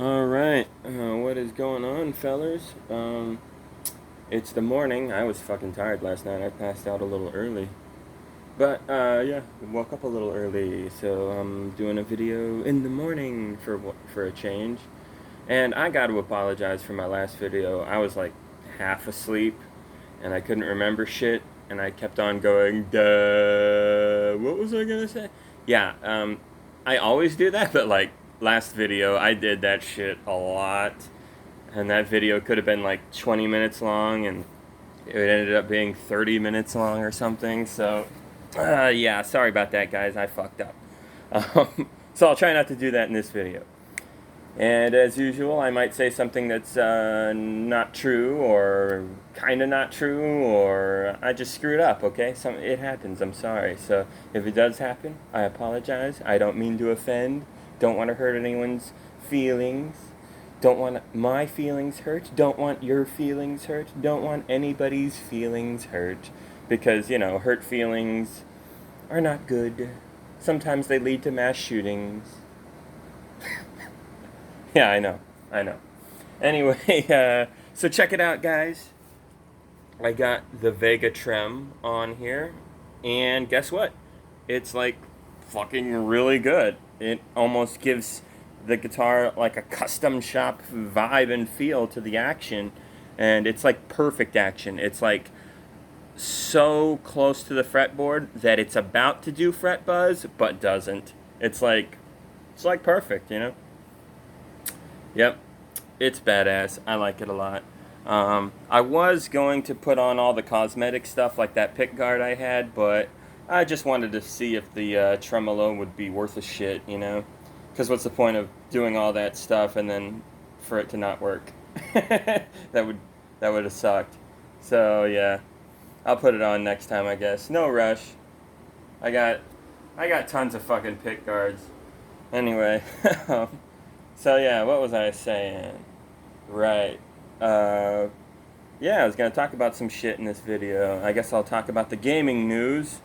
All right, what is going on, fellers? It's the morning. I was fucking tired last night. I passed out a little early, but yeah, woke up a little early, so I'm doing a video in the morning for a change. And I got to apologize for my last video. I was like half asleep, and I couldn't remember shit, and I kept on going. Duh. What was I gonna say? Yeah, I always do that, but like last video, I did that shit a lot, and that video could have been like 20 minutes long, and it ended up being 30 minutes long or something. So, yeah, sorry about that, guys. I fucked up. So I'll try not to do that in this video. And as usual, I might say something that's not true, or kind of not true, or I just screwed up, okay? It happens, I'm sorry. So if it does happen, I apologize. I don't mean to offend. Don't want to hurt anyone's feelings. Don't want my feelings hurt. Don't want your feelings hurt. Don't want anybody's feelings hurt. Because, hurt feelings are not good. Sometimes they lead to mass shootings. Yeah, I know. I know. Anyway, so check it out, guys. I got the Vega Trem on here, and guess what? It's like fucking really good. It almost gives the guitar like a custom shop vibe and feel to the action, and it's like perfect action. It's like so close to the fretboard that it's about to do fret buzz but doesn't. It's like perfect. Yep, it's badass. I like it a lot. I was going to put on all the cosmetic stuff like that pick guard I had, but I just wanted to see if the tremolo would be worth a shit. Because what's the point of doing all that stuff and then for it to not work? that would that would have sucked. So yeah, I'll put it on next time, I guess. No rush. I got I got tons of fucking pick guards. Anyway, so yeah, what was I saying? Right. Uh, yeah, I was gonna talk about some shit in this video. I guess I'll talk about the gaming news.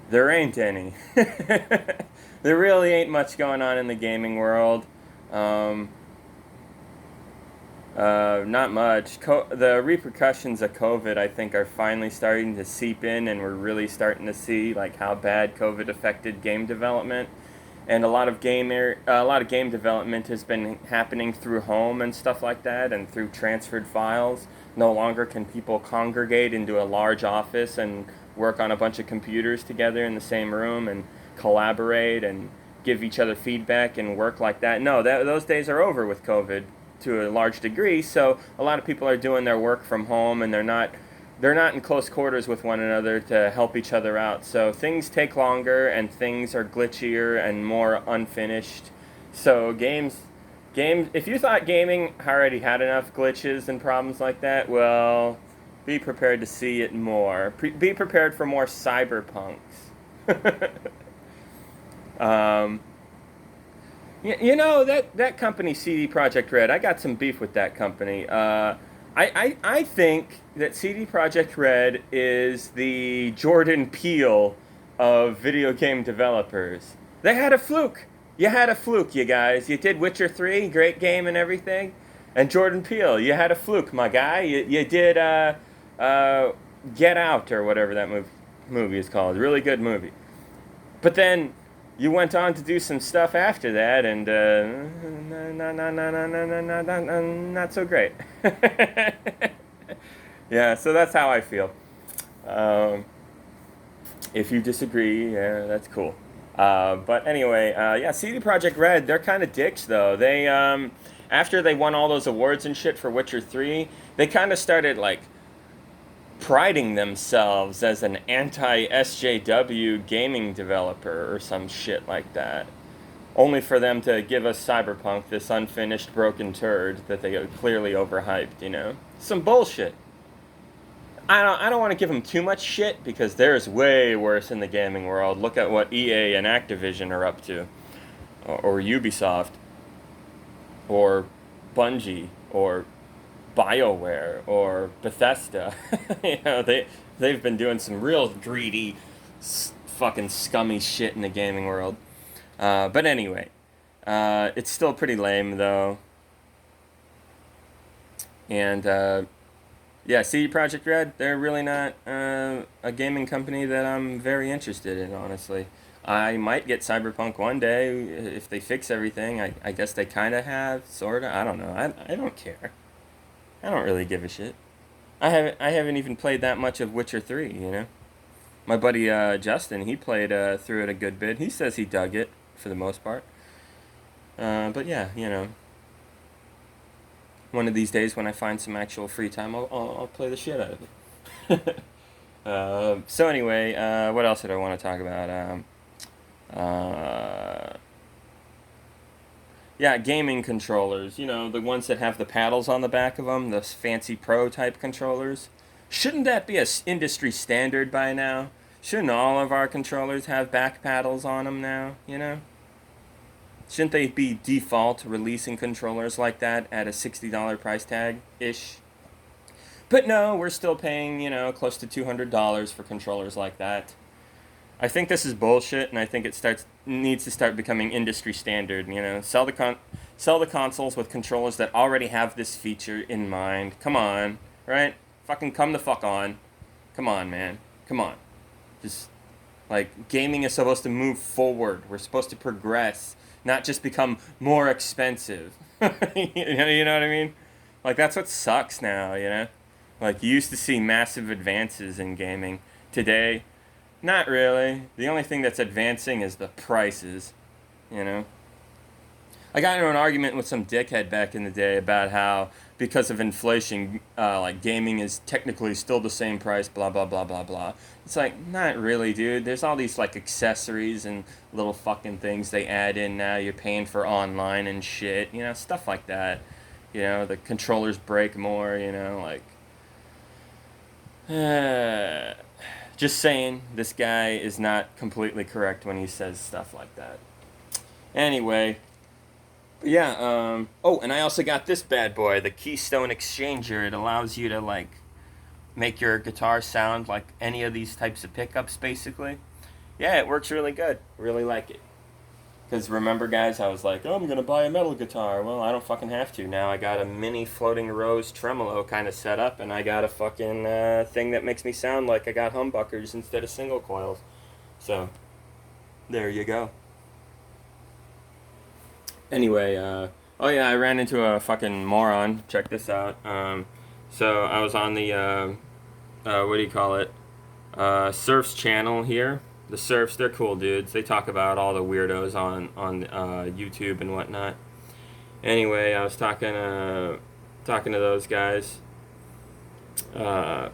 There ain't any. There really ain't much going on in the gaming world. Um, not much. The repercussions of COVID, I think, are finally starting to seep in, and we're really starting to see like how bad COVID affected game development. And a lot of game development has been happening through home and stuff like that, and through transferred files. No longer can people congregate into a large office and work on a bunch of computers together in the same room and collaborate and give each other feedback and work like that. No, those days are over with COVID to a large degree. So a lot of people are doing their work from home, and they're not in close quarters with one another to help each other out. So things take longer, and things are glitchier and more unfinished. So games. If you thought gaming already had enough glitches and problems like that, well, be prepared to see it more. Be prepared for more cyberpunks. um, that company, CD Projekt Red. I got some beef with that company. I think that CD Projekt Red is the Jordan Peele of video game developers. They had a fluke. You had a fluke, you guys. You did Witcher 3, great game and everything. And Jordan Peele, you had a fluke, my guy. You did uh, Get Out or whatever that movie is called. Really good movie. But then you went on to do some stuff after that, and not so great. Yeah, so that's how I feel. Um, if you disagree, yeah, that's cool. But anyway, yeah, CD Projekt Red, they're kind of dicks though. They after they won all those awards and shit for Witcher 3, they kind of started like priding themselves as an anti-SJW gaming developer or some shit like that. Only for them to give us Cyberpunk, this unfinished broken turd that they clearly overhyped. Some bullshit. I don't want to give them too much shit because there's way worse in the gaming world. Look at what EA and Activision are up to, or Ubisoft, or Bungie, or BioWare, or Bethesda. They've been doing some real greedy, fucking scummy shit in the gaming world. But anyway, it's still pretty lame though. And yeah, CD Projekt Red, they're really not a gaming company that I'm very interested in, honestly. I might get Cyberpunk one day if they fix everything. I guess they kind of have, sort of. I don't know. I don't care. I don't really give a shit. I haven't even played that much of Witcher 3, you know? My buddy Justin, he played through it a good bit. He says he dug it for the most part. But yeah, you know, one of these days when I find some actual free time, I'll play the shit out of it. So anyway, what else did I want to talk about? Uh, yeah, gaming controllers. You know, the ones that have the paddles on the back of them, those fancy pro type controllers. Shouldn't that be a industry standard by now? Shouldn't all of our controllers have back paddles on them now? You know, shouldn't they be default releasing controllers like that at a $60 price tag ish? But no, we're still paying, you know, close to $200 for controllers like that. I think this is bullshit, and I think it starts needs to start becoming industry standard. You know, sell the consoles with controllers that already have this feature in mind. Come on, right? Fucking come the fuck on. Come on, man. Come on. Just like gaming is supposed to move forward. We're supposed to progress, not just become more expensive. You know what I mean? Like that's what sucks now. You know, like you used to see massive advances in gaming. Today, not really. The only thing that's advancing is the prices, you know? I got into an argument with some dickhead back in the day about how, because of inflation, like gaming is technically still the same price, blah, blah, blah, blah, blah. It's like, not really, dude. There's all these, like, accessories and little fucking things they add in now. You're paying for online and shit, you know, stuff like that. You know, the controllers break more, you know, like. Just saying, this guy is not completely correct when he says stuff like that. Anyway, yeah. Oh, and I also got this bad boy, the Keystone Exchanger. It allows you to like make your guitar sound like any of these types of pickups, basically. Yeah, it works really good. Really like it. Because remember, guys, I was like, oh, I'm going to buy a metal guitar. Well, I don't fucking have to. Now I got a mini floating rose tremolo kind of set up, and I got a fucking thing that makes me sound like I got humbuckers instead of single coils. So, there you go. Anyway, oh yeah, I ran into a fucking moron. Check this out. So I was on the, what do you call it? Surf's channel here. The Surfs, they're cool dudes. They talk about all the weirdos on YouTube and whatnot. Anyway, I was talking to those guys. Well,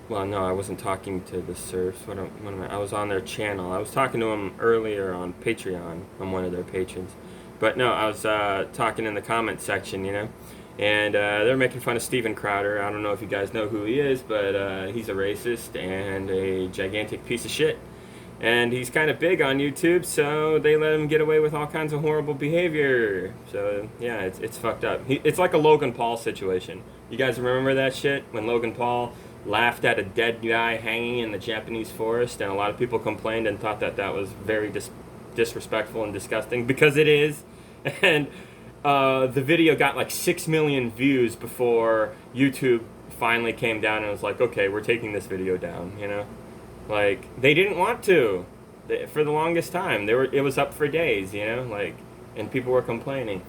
no, I wasn't talking to the Surfs. What am I? I was on their channel. I was talking to them earlier on Patreon. I'm one of their patrons. But no, I was talking in the comment section, you know. And they're making fun of Steven Crowder. I don't know if you guys know who he is, but he's a racist and a gigantic piece of shit. And he's kind of big on YouTube, so they let him get away with all kinds of horrible behavior. So, yeah, it's fucked up. It's like a Logan Paul situation. You guys remember that shit? When Logan Paul laughed at a dead guy hanging in the Japanese forest, and a lot of people complained and thought that that was very disrespectful and disgusting, because it is. And the video got like 6 million views before YouTube finally came down and was like, okay, we're taking this video down, you know? Like, they didn't want to. For the longest time. It was up for days, you know? Like, and people were complaining.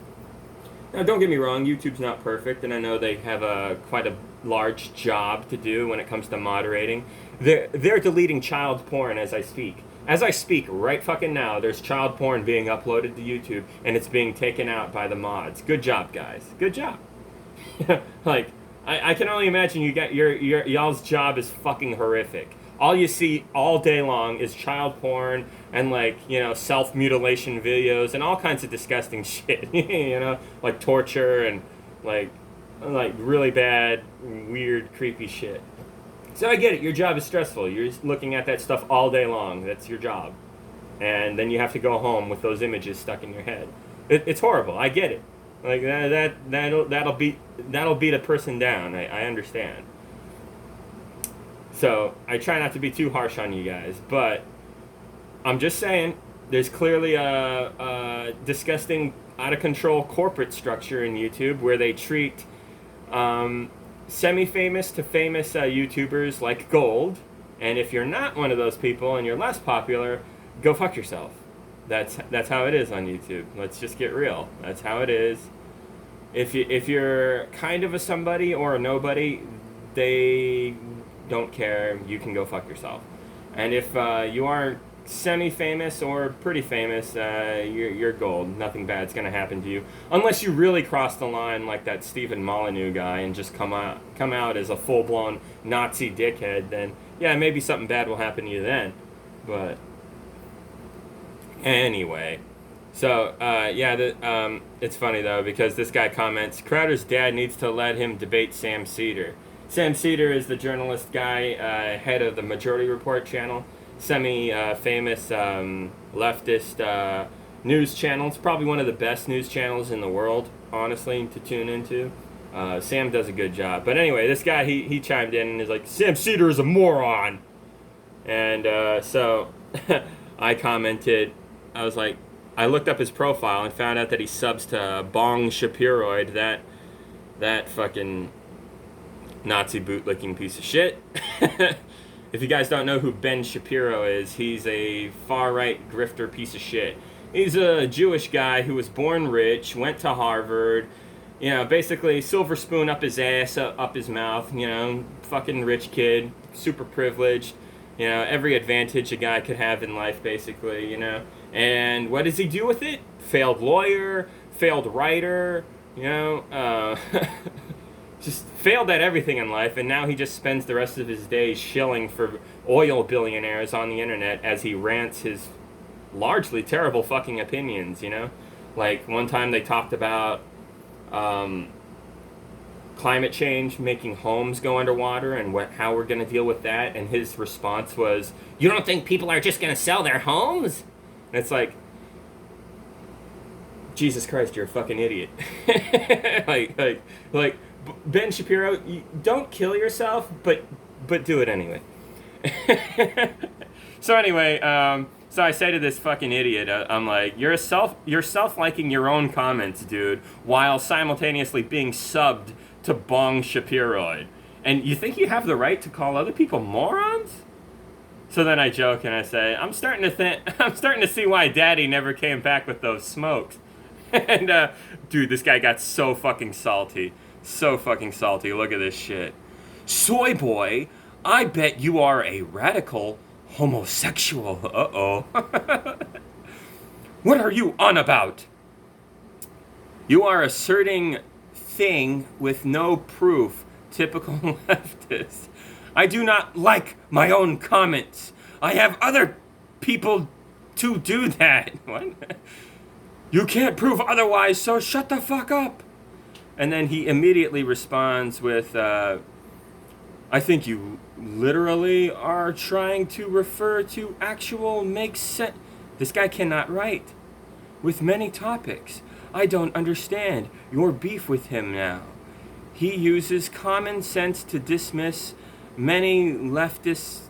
Now, don't get me wrong, YouTube's not perfect, and I know they have quite a large job to do when it comes to moderating. They're deleting child porn as I speak. As I speak, right fucking now, there's child porn being uploaded to YouTube, and it's being taken out by the mods. Good job, guys. Good job. Like, I can only imagine you got y'all's job is fucking horrific. All you see all day long is child porn and, like, you know, self-mutilation videos and all kinds of disgusting shit, you know, like torture and like really bad, weird, creepy shit. So I get it, your job is stressful. You're looking at that stuff all day long. That's your job. And then you have to go home with those images stuck in your head. It's horrible. I get it. Like that'll beat a person down. I understand. So I try not to be too harsh on you guys, but I'm just saying there's clearly a disgusting, out of control corporate structure in YouTube where they treat Semi-famous to famous YouTubers like Gold. And if you're not one of those people and you're less popular, go fuck yourself. That's how it is on YouTube. Let's just get real. That's how it is. If you're kind of a somebody or a nobody, they don't care. You can go fuck yourself. And if you are semi-famous or pretty famous, you're gold. Nothing bad's gonna happen to you unless you really cross the line like that Stephen Molyneux guy and just come out as a full-blown Nazi dickhead. Then yeah, maybe something bad will happen to you then. But anyway. So, it's funny though because this guy comments, Crowder's dad needs to let him debate Sam Cedar. Sam Cedar is the journalist guy, head of the Majority Report channel, semi-famous leftist news channel. It's probably one of the best news channels in the world, honestly, to tune into. Sam does a good job. But anyway, this guy, he chimed in and is like, Sam Cedar is a moron! And so I commented, I was like, I looked up his profile and found out that he subs to Bong Shapiroid, that fucking Nazi bootlicking piece of shit. If you guys don't know who Ben Shapiro is, he's a far-right grifter piece of shit. He's a Jewish guy who was born rich, went to Harvard, basically silver spoon up his ass, up his mouth, fucking rich kid, super privileged, every advantage a guy could have in life, basically, And what does he do with it? Failed lawyer, failed writer, just failed at everything in life, and now he just spends the rest of his days shilling for oil billionaires on the internet as he rants his largely terrible fucking opinions, Like, one time they talked about climate change making homes go underwater and how we're going to deal with that, and his response was, you don't think people are just going to sell their homes? And it's like, Jesus Christ, you're a fucking idiot. like Ben Shapiro, don't kill yourself, but do it anyway. So anyway, so I say to this fucking idiot, I'm like, you're self-liking your own comments, dude, while simultaneously being subbed to Bong Shapiroid. And you think you have the right to call other people morons? So then I joke and I say, I'm starting to see why Daddy never came back with those smokes. And dude, this guy got so fucking salty. So fucking salty. Look at this shit. Soy boy, I bet you are a radical homosexual. Uh-oh. What are you on about? You are asserting thing with no proof. Typical leftist. I do not like my own comments. I have other people to do that. What? You can't prove otherwise, so shut the fuck up. And then he immediately responds with, I think you literally are trying to refer to actual makes sense. This guy cannot write. With many topics. I don't understand your beef with him now. He uses common sense to dismiss many leftist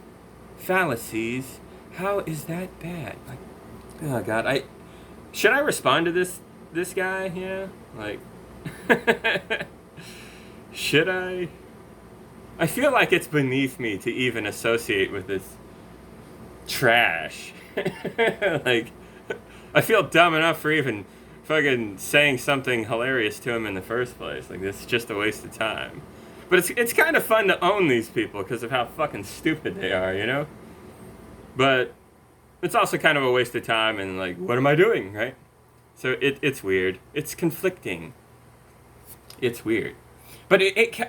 fallacies. How is that bad? Like, oh God, should I respond to this guy? Yeah, like, should I? I feel like it's beneath me to even associate with this trash. Like, I feel dumb enough for even fucking saying something hilarious to him in the first place. Like, this is just a waste of time. But it's kind of fun to own these people because of how fucking stupid they are, But it's also kind of a waste of time and, like, what am I doing, right? So it's weird. It's conflicting. It's weird. But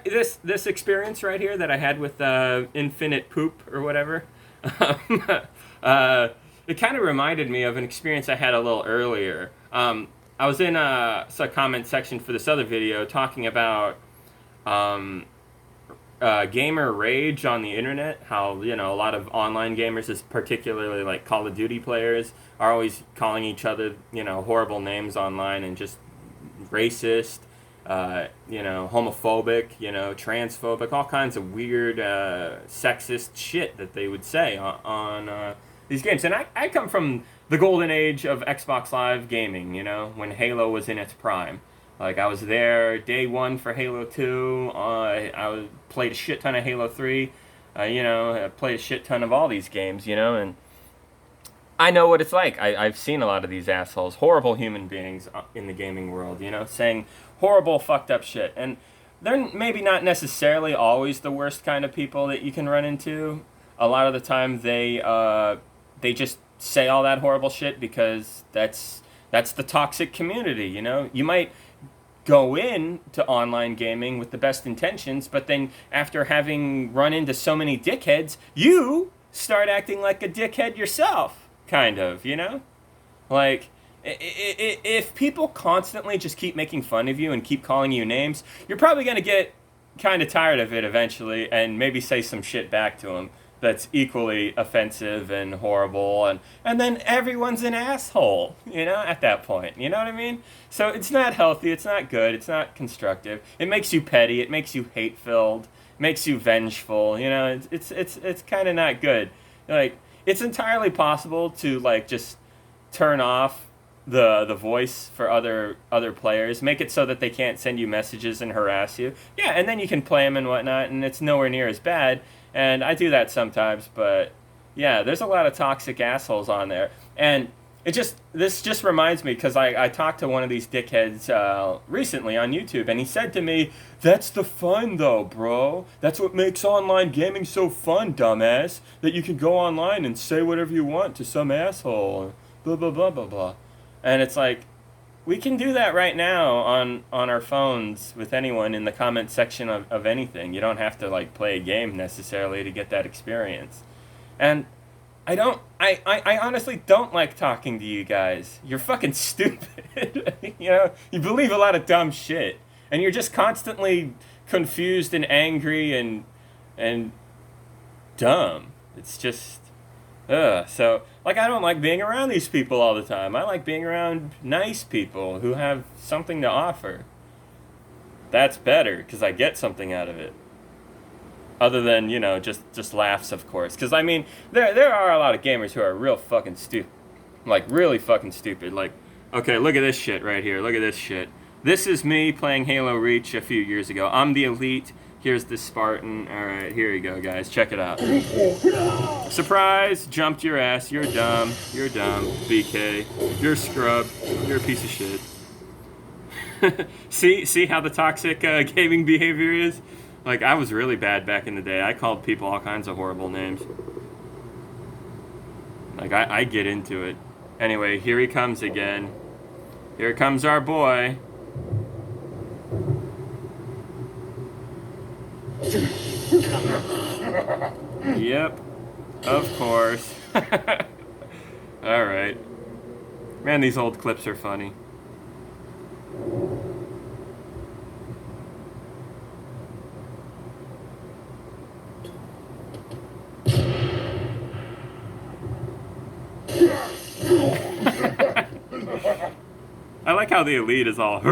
this experience right here that I had with Infinite Poop or whatever, it kind of reminded me of an experience I had a little earlier. I was in a comment section for this other video talking about gamer rage on the internet, how, a lot of online gamers, particularly like Call of Duty players, are always calling each other, horrible names online and just racist, homophobic, transphobic, all kinds of weird, sexist shit that they would say on these games. And I come from the golden age of Xbox Live gaming, when Halo was in its prime. Like, I was there day one for Halo 2. Played a shit ton of Halo 3. I played a shit ton of all these games, and I know what it's like. I've seen a lot of these assholes, horrible human beings in the gaming world, saying horrible, fucked up shit. And they're maybe not necessarily always the worst kind of people that you can run into. A lot of the time, they just say all that horrible shit because that's the toxic community. You might go in to online gaming with the best intentions, but then after having run into so many dickheads, you start acting like a dickhead yourself, kind of, Like, if people constantly just keep making fun of you and keep calling you names, you're probably going to get kind of tired of it eventually and maybe say some shit back to them that's equally offensive and horrible, and then everyone's an asshole, at that point. You know what I mean? So it's not healthy, it's not good, it's not constructive. It makes you petty, it makes you hate-filled, makes you vengeful, it's kind of not good. Like, it's entirely possible to, like, just turn off the voice for other players, make it so that they can't send you messages and harass you. Yeah, and then you can play them and whatnot, and it's nowhere near as bad. And I do that sometimes, but yeah, there's a lot of toxic assholes on there. And this just reminds me, because I talked to one of these dickheads recently on YouTube, and he said to me, "That's the fun though, bro. That's what makes online gaming so fun, dumbass, that you can go online and say whatever you want to some asshole, blah, blah, blah, blah, blah." And it's like, we can do that right now on our phones with anyone in the comment section of anything. You don't have to, like, play a game necessarily to get that experience. And I honestly don't like talking to you guys. You're fucking stupid. You believe a lot of dumb shit. And you're just constantly confused and angry and dumb. It's just, so, like, I don't like being around these people all the time. I like being around nice people who have something to offer. That's better, because I get something out of it. Other than, just laughs, of course. Because, I mean, there are a lot of gamers who are real fucking stupid. Like, really fucking stupid. Like, okay, look at this shit right here. Look at this shit. This is me playing Halo Reach a few years ago. I'm the elite. Here's the Spartan. Alright, here you go, guys. Check it out. Surprise! Jumped your ass. You're dumb. You're dumb. BK. You're a scrub. You're a piece of shit. See how the toxic gaming behavior is? Like, I was really bad back in the day. I called people all kinds of horrible names. Like, I get into it. Anyway, here he comes again. Here comes our boy. Yep, of course. Alright. Man, these old clips are funny. I like how the elite is all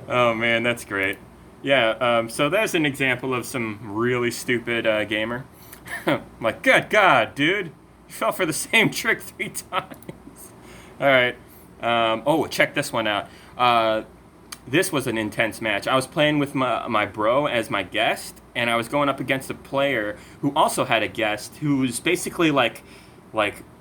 oh man, that's great. Yeah, so there's an example of some really stupid gamer. Like, good God, dude. You fell for the same trick 3 times. Alright. Oh, check this one out. This was an intense match. I was playing with my bro as my guest, and I was going up against a player who also had a guest who was basically like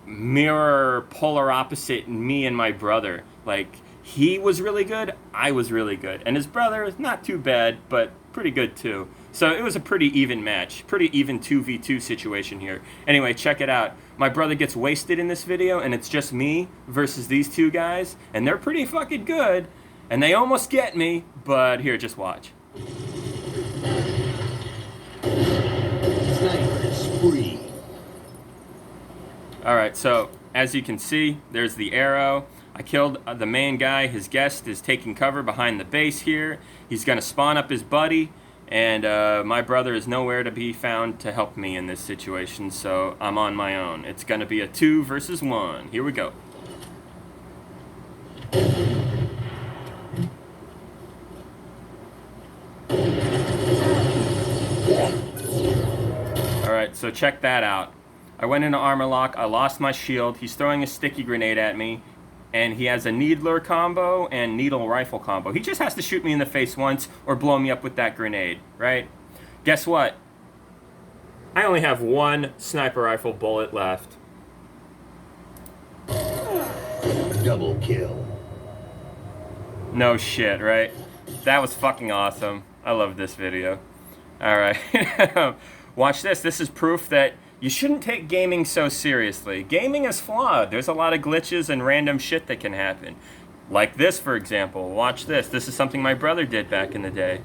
mirror polar opposite me and my brother. Like, he was really good, I was really good, and his brother was not too bad, but pretty good too. So it was a pretty even match, pretty even 2v2 situation here. Anyway, check it out. My brother gets wasted in this video, and it's just me versus these two guys, and they're pretty fucking good, and they almost get me, but here, just watch. Sniper spree. Alright, so as you can see, there's the arrow. I killed the main guy. His guest is taking cover behind the base here. He's going to spawn up his buddy, and my brother is nowhere to be found to help me in this situation, so I'm on my own. It's going to be a 2 versus 1. Here we go. Alright, so check that out. I went into armor lock, I lost my shield, he's throwing a sticky grenade at me, and he has a needler combo and needle rifle combo. He just has to shoot me in the face once or blow me up with that grenade, right? Guess what? I only have one sniper rifle bullet left. Double kill. No shit, right? That was fucking awesome. I love this video. Alright. Watch this. This is proof that you shouldn't take gaming so seriously. Gaming is flawed. There's a lot of glitches and random shit that can happen. Like this, for example. Watch this. This is something my brother did back in the day.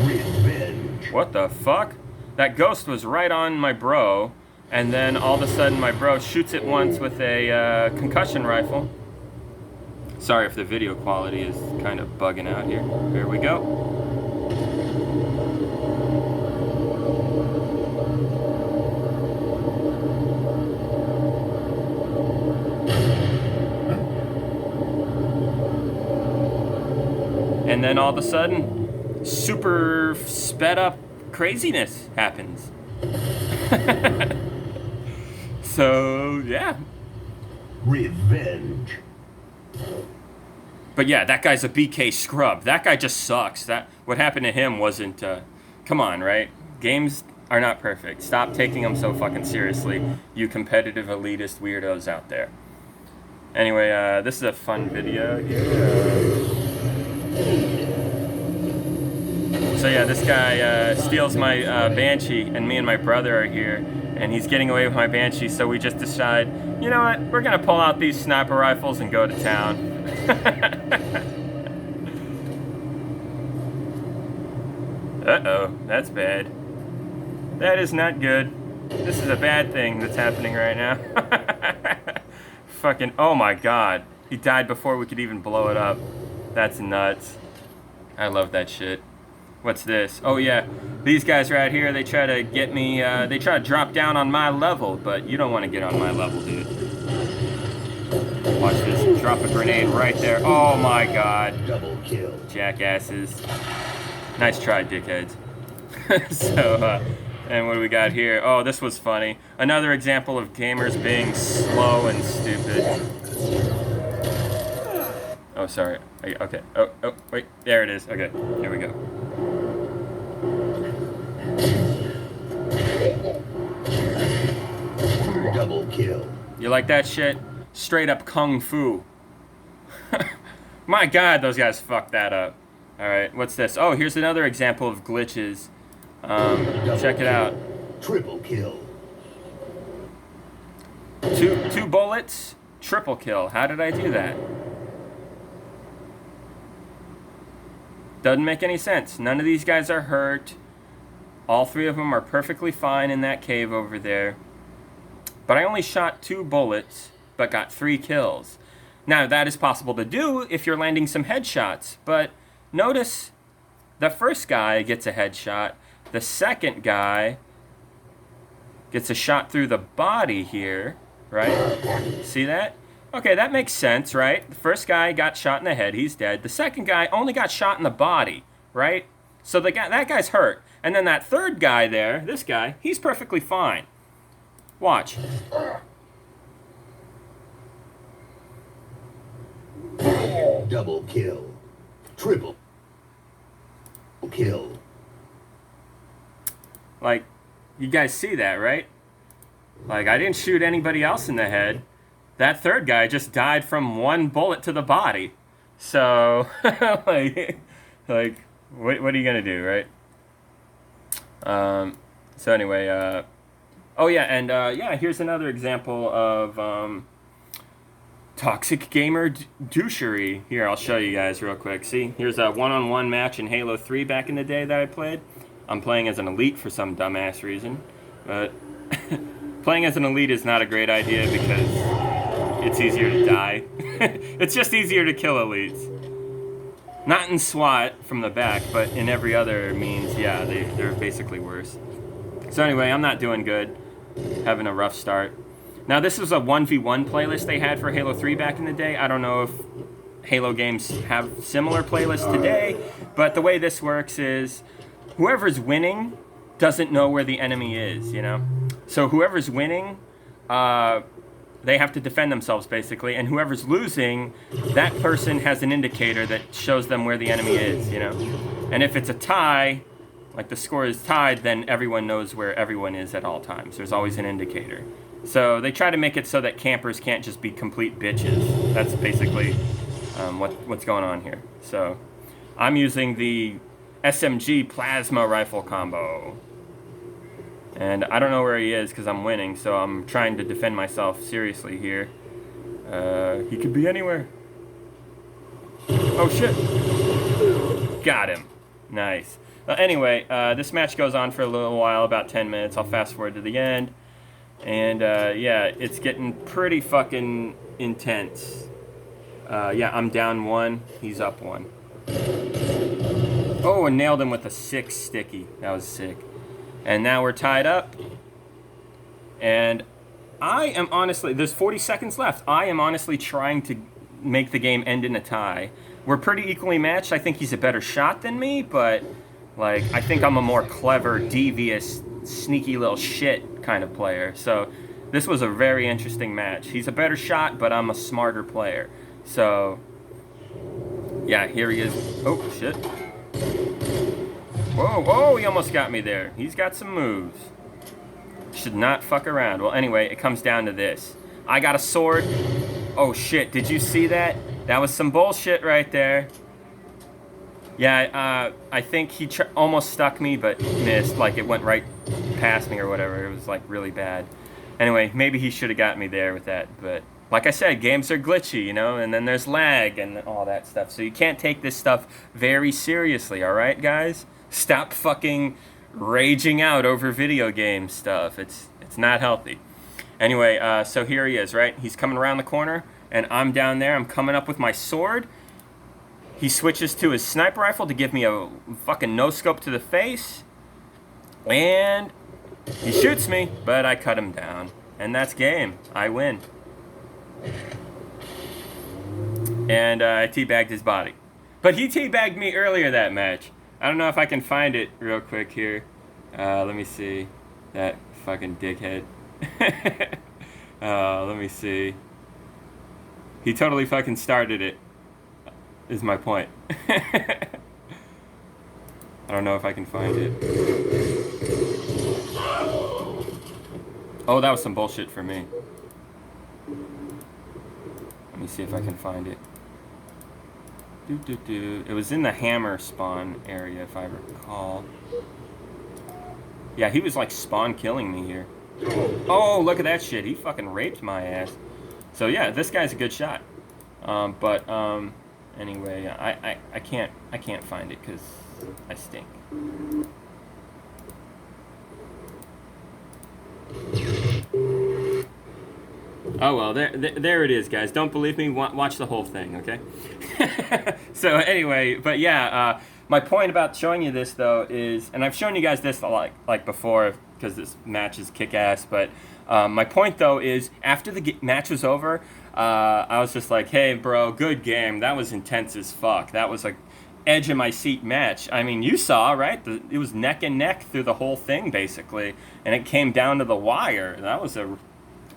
Revenge. What the fuck? That ghost was right on my bro, and then all of a sudden my bro shoots it once with a concussion rifle. Sorry if the video quality is kind of bugging out here. Here we go. And then all of a sudden, super sped up craziness happens. So, yeah. Revenge. But yeah, that guy's a BK scrub. That guy just sucks. What happened to him wasn't, come on, right? Games are not perfect. Stop taking them so fucking seriously, you competitive elitist weirdos out there. Anyway, this is a fun video here. So yeah, this guy steals my Banshee, and me and my brother are here, and he's getting away with my Banshee, so we just decide, you know what, we're gonna pull out these sniper rifles and go to town. Uh-oh, that's bad. That is not good. This is a bad thing that's happening right now. Fucking, oh my god. He died before we could even blow it up. That's nuts. I love that shit. What's this? Oh yeah, these guys right here, they try to get me, they try to drop down on my level, but you don't want to get on my level, dude. Watch this, drop a grenade right there. Oh my god. Double kill. Jackasses. Nice try, dickheads. So, and what do we got here? Oh, this was funny. Another example of gamers being slow and stupid. Oh, sorry. Okay. Oh, wait. There it is. Okay, here we go. Double kill. You like that shit? Straight up kung fu. My god, those guys fucked that up. Alright, what's this? Oh, here's another example of glitches. Check it out. Triple kill. Two bullets, triple kill. How did I do that? Doesn't make any sense. None of these guys are hurt. All three of them are perfectly fine in that cave over there. But I only shot 2 bullets, but got 3 kills. Now, that is possible to do if you're landing some headshots, but notice the first guy gets a headshot. The second guy gets a shot through the body here, right? See that? Okay, that makes sense, right? The first guy got shot in the head, he's dead. The second guy only got shot in the body, right? So that guy's hurt. And then that third guy there, this guy, he's perfectly fine. Watch. Double kill. Triple kill. Like, you guys see that, right? Like, I didn't shoot anybody else in the head. That third guy just died from 1 bullet to the body. So, like what are you gonna do, right? So anyway, oh yeah, and yeah, here's another example of toxic gamer douchery. Here, I'll show you guys real quick. See, here's a one-on-one match in Halo 3 back in the day that I played. I'm playing as an elite for some dumbass reason, but playing as an elite is not a great idea because it's easier to die. It's just easier to kill elites. Not in SWAT from the back, but in every other means, yeah, they're basically worse. So anyway, I'm not doing good. Having a rough start. Now, this is a 1v1 playlist they had for Halo 3 back in the day. I don't know if Halo games have similar playlists today, but the way this works is whoever's winning doesn't know where the enemy is, you know? So whoever's winning, they have to defend themselves basically, and whoever's losing, that person has an indicator that shows them where the enemy is, you know? And if it's a tie, like the score is tied, then everyone knows where everyone is at all times. There's always an indicator. So they try to make it so that campers can't just be complete bitches. That's basically what's going on here. So I'm using the SMG plasma rifle combo. And I don't know where he is because I'm winning, so I'm trying to defend myself seriously here. He could be anywhere. Oh shit. Got him. Nice. Anyway, this match goes on for a little while, about 10 minutes. I'll fast forward to the end. And yeah, it's getting pretty fucking intense. Yeah, I'm down 1. He's up 1. Oh, and nailed him with a 6 sticky. That was sick. And now we're tied up. And I am honestly, there's 40 seconds left. I am honestly trying to make the game end in a tie. We're pretty equally matched. I think he's a better shot than me, but like, I think I'm a more clever, devious, sneaky little shit kind of player. So this was a very interesting match. He's a better shot, but I'm a smarter player. So yeah, here he is. Oh, shit. Whoa, whoa, he almost got me there. He's got some moves. Should not fuck around. Well, anyway, it comes down to this. I got a sword. Oh, shit, did you see that? That was some bullshit right there. Yeah, I think he almost stuck me, but missed. Like, it went right past me or whatever. It was, like, really bad. Anyway, maybe he should have got me there with that, but like I said, games are glitchy, you know, and then there's lag and all that stuff. So you can't take this stuff very seriously, all right, guys? Stop fucking raging out over video game stuff. It's not healthy. Anyway, so here he is, right? He's coming around the corner, and I'm down there. I'm coming up with my sword. He switches to his sniper rifle to give me a fucking no-scope to the face. And he shoots me, but I cut him down. And that's game. I win. And I teabagged his body. But he teabagged me earlier that match. I don't know if I can find it real quick here. Let me see. That fucking dickhead. Let me see. He totally fucking started it, is my point. I don't know if I can find it. Oh, that was some bullshit for me. Let me see if I can find it. It was in the hammer spawn area, if I recall. Yeah, he was like spawn killing me here. Oh, look at that shit. He fucking raped my ass. So yeah, this guy's a good shot. Anyway, I can't find it because I stink. Oh well, there it is, guys. Don't believe me? Watch the whole thing, okay? So anyway, but yeah, my point about showing you this though is, and I've shown you guys this like before because this match is kick-ass. But my point though is, after the match was over, I was just like, "Hey, bro, good game. That was intense as fuck. That was like edge of my seat match. I mean, you saw, right? It was neck and neck through the whole thing basically, and it came down to the wire. That was a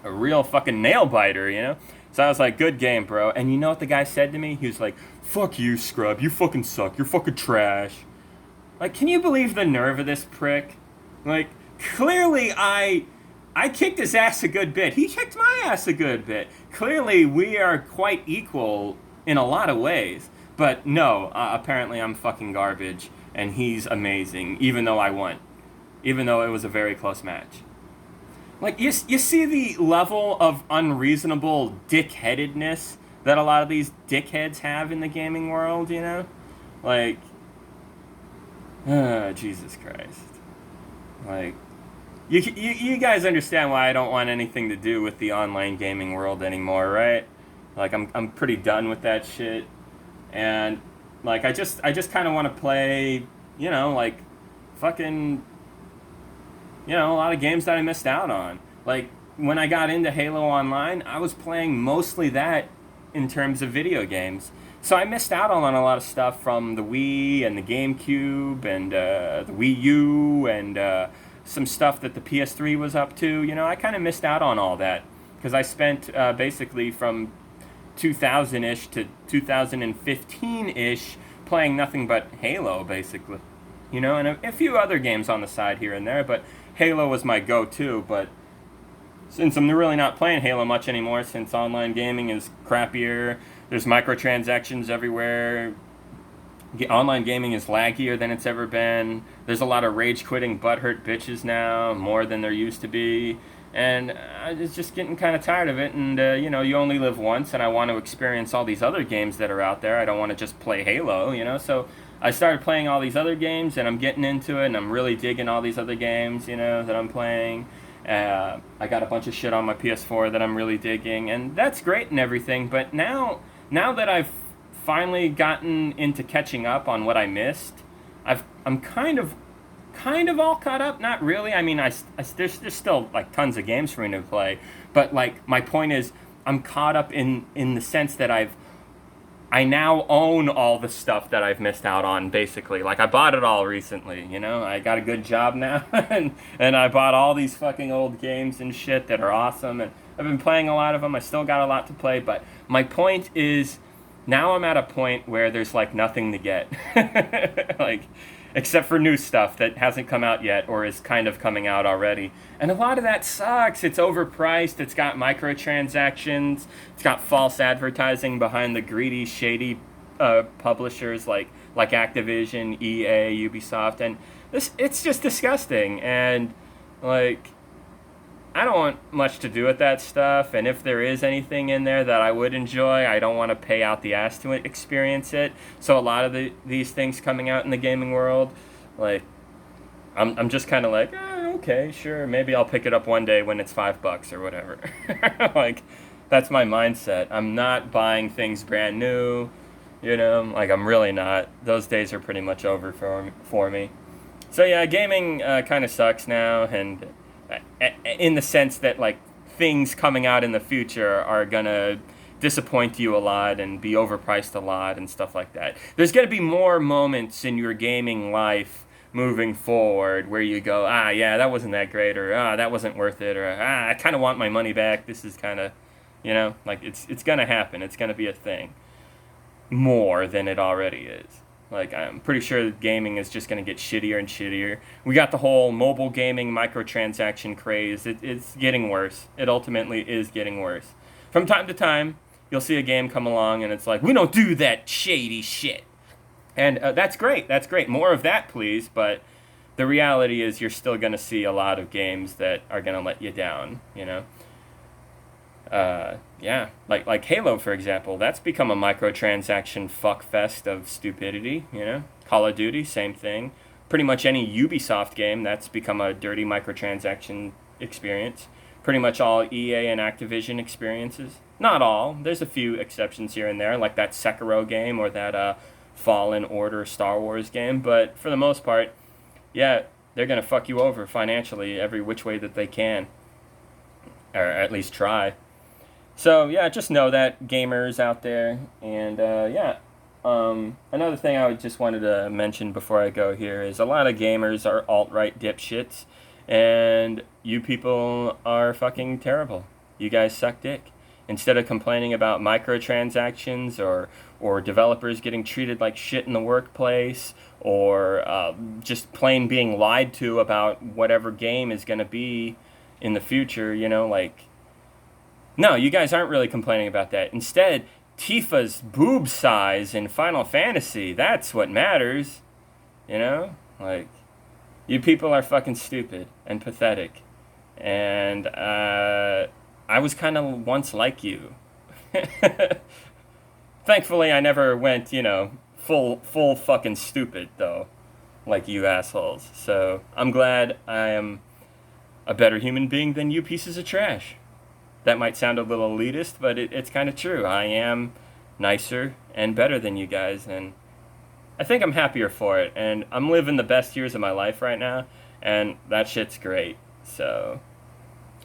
real fucking nail biter, you know? So I was like, good game, bro. And you know what the guy said to me? He was like, fuck you, scrub. You fucking suck. You're fucking trash. Like, can you believe the nerve of this prick? Like, clearly I kicked his ass a good bit. He kicked my ass a good bit. Clearly we are quite equal in a lot of ways. But no, apparently I'm fucking garbage. And he's amazing, even though I won. Even though it was a very close match. Like, you see the level of unreasonable dickheadedness that a lot of these dickheads have in the gaming world, you know? Like, Jesus Christ. Like, you guys understand why I don't want anything to do with the online gaming world anymore, right? Like, I'm pretty done with that shit. And, like, I just kind of want to play, you know, like, fucking... You know, a lot of games that I missed out on. Like, when I got into Halo Online, I was playing mostly that in terms of video games. So I missed out on a lot of stuff from the Wii and the GameCube and the Wii U and some stuff that the PS3 was up to. You know, I kind of missed out on all that. because I spent basically from 2000-ish to 2015-ish playing nothing but Halo, basically. You know, and a few other games on the side here and there, but Halo was my go-to. But since I'm really not playing Halo much anymore, since online gaming is crappier, there's microtransactions everywhere, online gaming is laggier than it's ever been. There's a lot of rage quitting butthurt bitches now, more than there used to be. And I was just getting kind of tired of it. And, you only live once, and I want to experience all these other games that are out there. I don't want to just play Halo. So I started playing all these other games, and I'm getting into it, and I'm really digging all these other games, that I'm playing. I got a bunch of shit on my PS4 that I'm really digging, and that's great and everything. But now that I've finally gotten into catching up on what I missed, I'm kind of all caught up. Not really. I mean, there's still like tons of games for me to play, but like my point is, I'm caught up in the sense that I now own all the stuff that I've missed out on, basically. Like, I bought it all recently, I got a good job now, and I bought all these fucking old games and shit that are awesome, and I've been playing a lot of them. I still got a lot to play, but my point is, now I'm at a point where there's, like, nothing to get. Like, except for new stuff that hasn't come out yet or is kind of coming out already. And a lot of that sucks. It's overpriced. It's got microtransactions. It's got false advertising behind the greedy, shady publishers like Activision, EA, Ubisoft. And it's just disgusting. And, like, I don't want much to do with that stuff, and if there is anything in there that I would enjoy, I don't want to pay out the ass to experience it. So a lot of these things coming out in the gaming world, like, I'm just kind of like, okay, sure, maybe I'll pick it up one day when it's $5 or whatever. Like, that's my mindset. I'm not buying things brand new, like, I'm really not. Those days are pretty much over for me. So yeah, gaming kind of sucks now, and in the sense that, like, things coming out in the future are gonna disappoint you a lot and be overpriced a lot and stuff like that. There's gonna be more moments in your gaming life moving forward where you go, yeah, that wasn't that great, or that wasn't worth it, or I kind of want my money back. This is kind of, like, it's gonna happen. It's gonna be a thing more than it already is. Like, I'm pretty sure gaming is just going to get shittier and shittier. We got the whole mobile gaming microtransaction craze. It's getting worse. It ultimately is getting worse. From time to time, you'll see a game come along and it's like, we don't do that shady shit. And that's great. That's great. More of that, please. But the reality is you're still going to see a lot of games that are going to let you down, Yeah, like Halo, for example, that's become a microtransaction fuckfest of stupidity, Call of Duty, same thing. Pretty much any Ubisoft game, that's become a dirty microtransaction experience. Pretty much all EA and Activision experiences. Not all. There's a few exceptions here and there, like that Sekiro game or that Fallen Order Star Wars game. But for the most part, yeah, they're going to fuck you over financially every which way that they can. Or at least try. So, yeah, just know that, gamers out there. And, another thing I just wanted to mention before I go here is a lot of gamers are alt-right dipshits, and you people are fucking terrible. You guys suck dick. Instead of complaining about microtransactions or developers getting treated like shit in the workplace, or just plain being lied to about whatever game is going to be in the future, like... No, you guys aren't really complaining about that. Instead, Tifa's boob size in Final Fantasy, that's what matters. Like, you people are fucking stupid and pathetic. And I was kind of once like you. Thankfully, I never went, full fucking stupid, though, like you assholes. So I'm glad I am a better human being than you pieces of trash. That might sound a little elitist, but it's kind of true. I am nicer and better than you guys, and I think I'm happier for it. And I'm living the best years of my life right now, and that shit's great. So,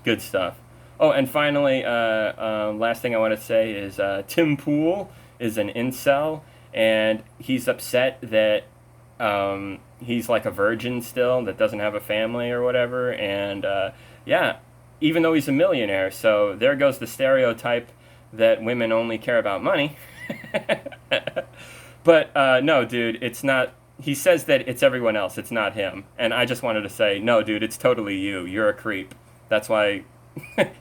good stuff. Oh, and finally, last thing I want to say is Tim Pool is an incel, and he's upset that he's like a virgin still, that doesn't have a family or whatever, and yeah, even though he's a millionaire. So there goes the stereotype that women only care about money. But no, dude, it's not. He says that it's everyone else, it's not him. And I just wanted to say, no, dude, it's totally you. You're a creep. That's why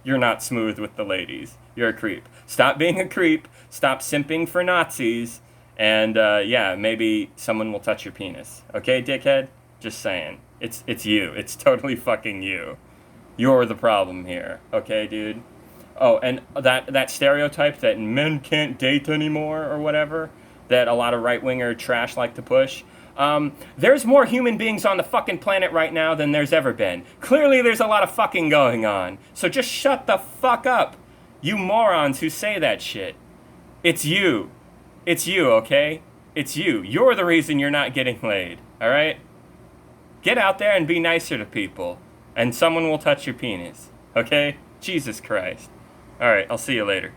you're not smooth with the ladies. You're a creep. Stop being a creep. Stop simping for Nazis. And yeah, maybe someone will touch your penis. Okay, dickhead? Just saying. It's you. It's totally fucking you. You're the problem here. Okay, dude? Oh, and that stereotype that men can't date anymore or whatever, that a lot of right-winger trash like to push. There's more human beings on the fucking planet right now than there's ever been. Clearly there's a lot of fucking going on. So just shut the fuck up, you morons who say that shit. It's you. It's you, okay? It's you. You're the reason you're not getting laid, alright? Get out there and be nicer to people, and someone will touch your penis, okay? Jesus Christ. Alright, I'll see you later.